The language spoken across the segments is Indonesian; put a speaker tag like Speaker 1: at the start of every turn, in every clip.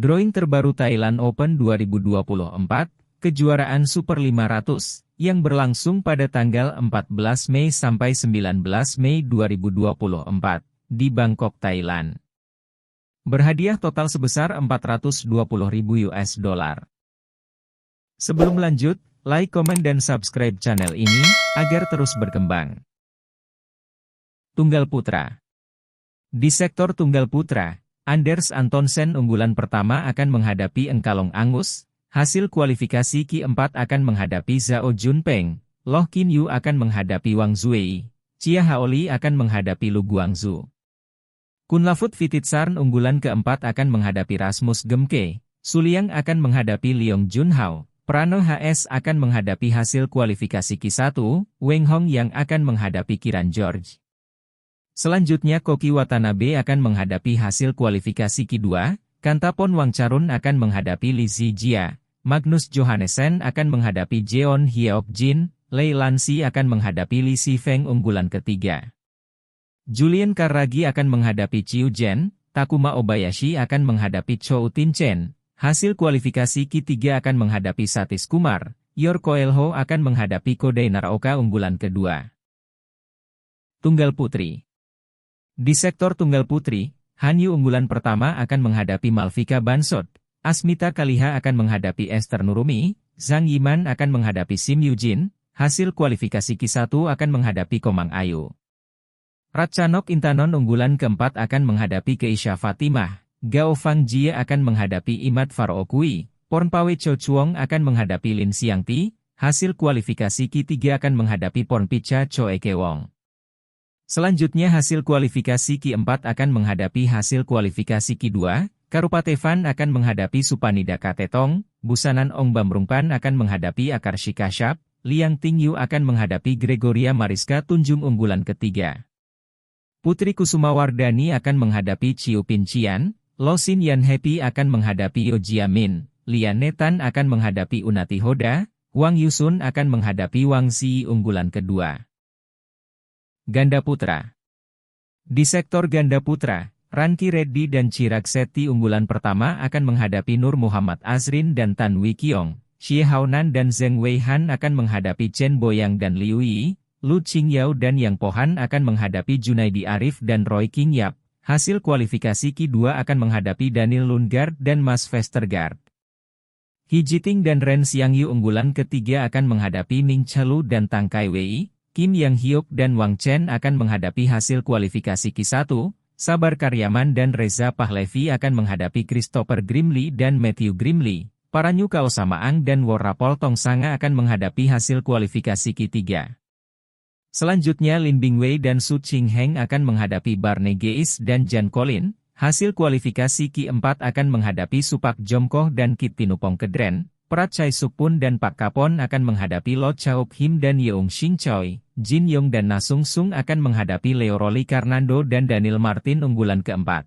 Speaker 1: Drawing terbaru Thailand Open 2024, kejuaraan Super 500, yang berlangsung pada tanggal 14 Mei sampai 19 Mei 2024, di Bangkok, Thailand. Berhadiah total sebesar 420.000 US dollar. Sebelum lanjut, like, komen, dan subscribe channel ini, agar terus berkembang. Tunggal Putra. Di sektor Tunggal Putra, Anders Antonsen unggulan pertama akan menghadapi Engkalong Angus, hasil kualifikasi Q4 akan menghadapi Zhao Junpeng, Loh Kin Yu akan menghadapi Wang Zuei, Chia Haoli akan menghadapi Lu Guangzhou. Kunlavut Vititsarn unggulan keempat akan menghadapi Rasmus Gemke, Suliang akan menghadapi Leong Junhao, Prano HS akan menghadapi hasil kualifikasi Q1, Weng Hong yang akan menghadapi Kiran George. Selanjutnya Koki Watanabe akan menghadapi hasil kualifikasi Q2, Kantapon Wangcarun akan menghadapi Li Zijia, Magnus Johannessen akan menghadapi Jeon Hyok Jin, Lei Lansi akan menghadapi Li Sifeng unggulan ketiga. Julian Karagi akan menghadapi Chiu Zhen, Takuma Obayashi akan menghadapi Chou Tin-chen, hasil kualifikasi Q3 akan menghadapi Satish Kumar, Yor Coelho akan menghadapi Kodai Naraoka unggulan kedua. Tunggal Putri. Di sektor Tunggal Putri, Han Yu unggulan pertama akan menghadapi Malvika Bansot, Asmita Kaliha akan menghadapi Esther Nurumi, Zhang Yiman akan menghadapi Sim Yujin, hasil kualifikasi Q1 akan menghadapi Komang Ayu. Ratchanok Intanon unggulan keempat akan menghadapi Keisha Fatimah, Gao Fang Jie akan menghadapi Imad Faroukui, Pornpawe Cho Chuong akan menghadapi Lin Xiangti, hasil kualifikasi Q3 akan menghadapi Pornpicha Cho Ekewong. Selanjutnya hasil kualifikasi Q4 akan menghadapi hasil kualifikasi Q2, Karupatevan akan menghadapi Supanida Katetong, Busanan Ong Bamrungpan akan menghadapi Akarshi Kashyap, Liang Tingyu akan menghadapi Gregoria Mariska Tunjung unggulan ketiga. Putri Kusumawardani akan menghadapi Chiu Pin Chian, Lo Sin Yan Happy akan menghadapi Yo Jiamin, Lian Netan akan menghadapi Unati Hoda, Wang Yusun akan menghadapi Wang Zi unggulan kedua. Ganda Putra. Di sektor Ganda Putra, Ranki Reddy dan Chirag Shetty unggulan pertama akan menghadapi Nur Muhammad Azrin dan Tan Wee Kiong, Xie Haonan dan Zheng Weihan akan menghadapi Chen Boyang dan Liu Yi, Lu Qingyao dan Yang Pohan akan menghadapi Junaidi Arif dan Roy King Yap, hasil kualifikasi Q2 akan menghadapi Daniel Lundgaard dan Mas Vestergaard. He Jiting dan Ren Xiangyu unggulan ketiga akan menghadapi Ning Chalu dan Tang Kai Wei, Kim Yang Hyuk dan Wang Chen akan menghadapi hasil kualifikasi Q1, Sabar Karyaman dan Reza Pahlevi akan menghadapi Christopher Grimley dan Matthew Grimley, Paranyu Kaosamaang dan Worapol Tongsanga akan menghadapi hasil kualifikasi Q3. Selanjutnya Lin Bingwei dan Su Qingheng akan menghadapi Barney Geis dan Jan Colin, hasil kualifikasi Q4 akan menghadapi Supak Jomkoh dan Kit Tinupong Kedren, Prat Chai Sukpun dan Pak Kapon akan menghadapi Lo Chaop Him dan Yeung Shin Choi, Jin Yong dan Nasung Sung akan menghadapi Leo Rolly Karnando dan Daniel Martin unggulan keempat.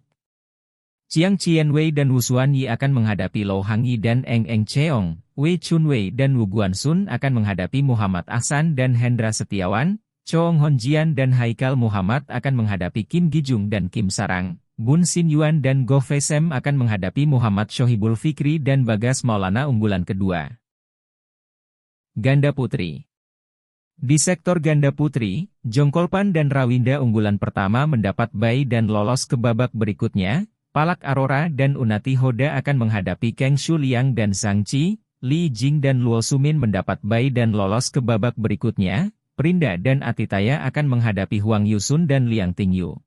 Speaker 1: Chiang Chien Wei dan Wu Xuan Yi akan menghadapi Lo Hang Yi dan Eng Eng Cheong, Wei Chun Wei dan Wu Guansun akan menghadapi Muhammad Ahsan dan Hendra Setiawan, Choong Hon Jian dan Haikal Muhammad akan menghadapi Kim Gijung dan Kim Sarang, Bun Sin Yuan dan Go Fei Sem akan menghadapi Muhammad Shohibul Fikri dan Bagas Maulana unggulan kedua. Ganda Putri. Di sektor Ganda Putri, Jongkolpan dan Rawinda unggulan pertama mendapat bye dan lolos ke babak berikutnya, Palak Arora dan Unati Hoda akan menghadapi Kang Shu Liang dan Zhang Qi, Li Jing dan Luo Sumin mendapat bye dan lolos ke babak berikutnya, Prinda dan Atitaya akan menghadapi Huang Yusun dan Liang Tingyu.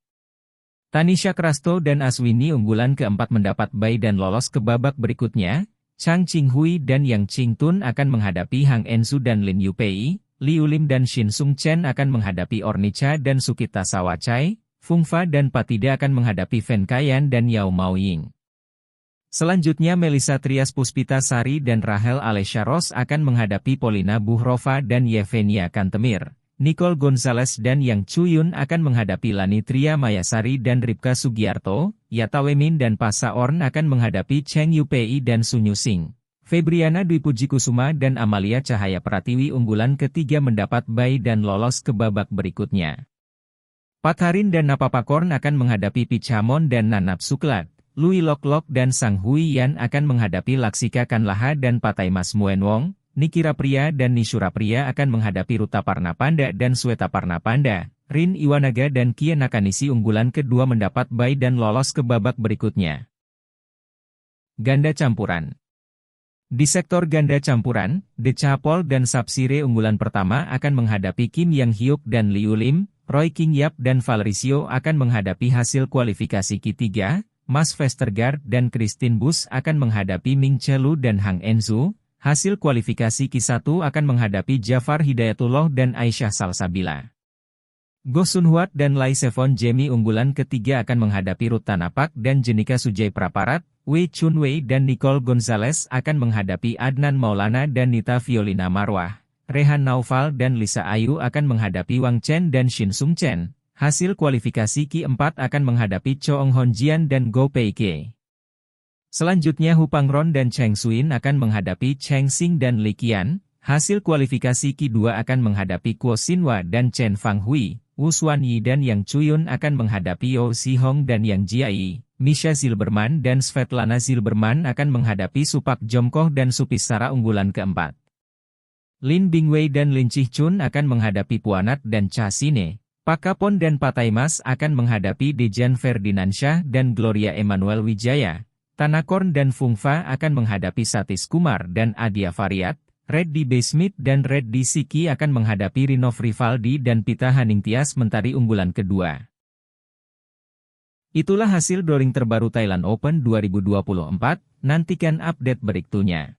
Speaker 1: Tanisha Krasto dan Aswini unggulan keempat mendapat bye dan lolos ke babak berikutnya, Chang Qinghui dan Yang Qingtun akan menghadapi Hang Ensu dan Lin Yupei, Liu Lim dan Shin Sung Chen akan menghadapi Ornica dan Sukita Sawacai, Fung Fa dan Patida akan menghadapi Fen Kayan dan Yao Mao Ying. Selanjutnya Melissa Trias Puspita Sari dan Rahel Alessia Ross akan menghadapi Polina Buhrova dan Yevgenia Kantemir. Nicole Gonzalez dan Yang Chuyun akan menghadapi Lani Tria Mayasari dan Ripka Sugiarto, Yata Wemin dan Pasa Orn akan menghadapi Cheng Yupei dan Sunyu Sing. Febriana Dwi Pujikusuma dan Amalia Cahaya Pratiwi unggulan ketiga mendapat bye dan lolos ke babak berikutnya. Patharin dan Napapakorn akan menghadapi Pichamon dan Nanap Suklat. Lui Lok Lok dan Sang Hui Yan akan menghadapi Laksika Kanlaha dan Pataimas Muenwong, Nikira Priya dan Nishura Priya akan menghadapi Rutaparna Panda dan Swetaparna Panda. Rin Iwanaga dan Kie Nakanishi unggulan kedua mendapat bye dan lolos ke babak berikutnya. Ganda campuran. Di sektor ganda campuran, Decapol dan Sapsire unggulan pertama akan menghadapi Kim Yang Hyuk dan Liu Lim, Roy King Yap dan Valerisio akan menghadapi hasil kualifikasi Q3, Mas Vestergaard dan Christine Busch akan menghadapi Ming Chelu dan Hang Enzu, hasil kualifikasi Q1 akan menghadapi Jafar Hidayatullah dan Aisyah Salsabila. Go Sunhwat dan Lai Sevon Jamie unggulan ketiga akan menghadapi Ruth Tanapak dan Jenika Sujay Praparat, Wei Chunwei dan Nicole Gonzalez akan menghadapi Adnan Maulana dan Nita Violina Marwah. Rehan Naufal dan Lisa Ayu akan menghadapi Wang Chen dan Shin Sung Chen. Hasil kualifikasi Q4 akan menghadapi Cho Ong Hon Jian dan Go Pei Ke. Selanjutnya Hu Pangron dan Cheng Suin akan menghadapi Cheng Xing dan Li Qian. Hasil kualifikasi Q2 akan menghadapi Kuo Xinhua dan Chen Fang Hui. Wu Xuanyi dan Yang Chuyun akan menghadapi Yao Xihong dan Yang Jiai. Misha Zilberman dan Svetlana Zilberman akan menghadapi Supak Jomkoh dan Supisara unggulan keempat. Lin Bingwei dan Lin Chichun akan menghadapi Puanat dan Cha Sine. Pakapon dan Pataimas akan menghadapi Dejan Ferdinandsyah dan Gloria Emmanuel Wijaya. Tanakorn dan Fungfa akan menghadapi Satish Kumar dan Adia Variat. Reddy B. Smith dan Reddy Siki akan menghadapi Rinov Rivaldi dan Pita Haningtyas Mentari unggulan kedua. Itulah hasil drawing terbaru Thailand Open 2024, nantikan update berikutnya.